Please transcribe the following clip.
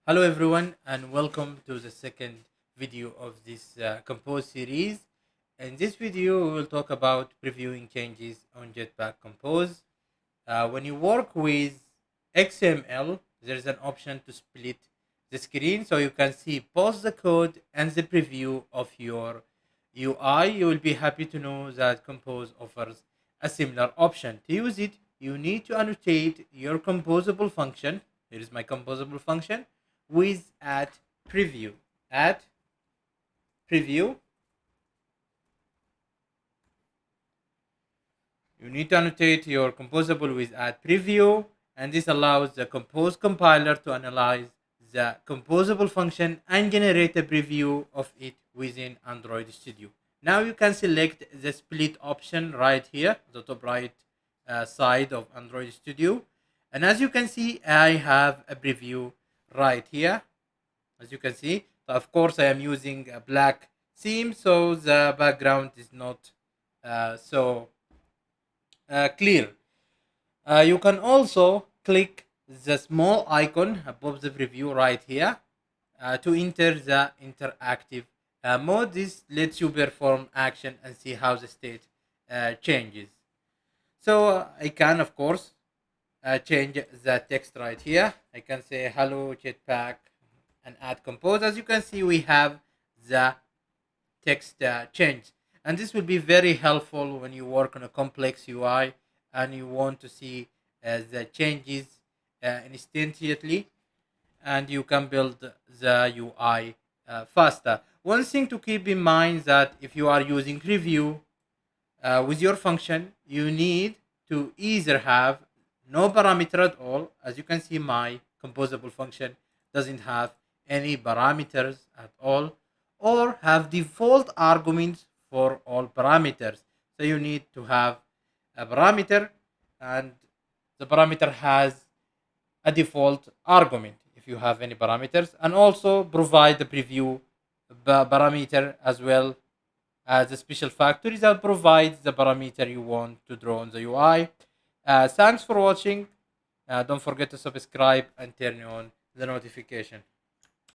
Hello everyone and welcome to the second video of this Compose series. In this video we will talk about previewing changes on Jetpack Compose. When you work with XML, there is an option to split the screen so you can see both the code and the preview of your UI. You will be happy to know that Compose offers a similar option. To use it, you need to annotate your composable function. Here is my composable function with at preview. At preview, you need to annotate your composable with at preview, and this allows the Compose compiler to analyze the composable function and generate a preview of it within Android Studio. Now you can select the split option right here, the top right side of Android Studio. And as you can see, I have a preview right here. As you can see, of course, I am using a black theme, so the background is not so clear. You can also click the small icon above the preview right here to enter the interactive mode. This lets you perform action and see how the state changes. So I can, of course, change the text right here. I can say hello Jetpack and add compose. As you can see, we have the text change, and this will be very helpful when you work on a complex UI and you want to see the changes instantaneously, and you can build the UI faster. One thing to keep in mind that if you are using preview with your function, you need to either have no parameter at all. As you can see, my composable function doesn't have any parameters at all, or have default arguments for all parameters. So you need to have a parameter, and the parameter has a default argument if you have any parameters, and also provide the preview parameter as well as a special factory that provides the parameter you want to draw on the UI. Thanks for watching. Don't forget to subscribe and turn on the notification.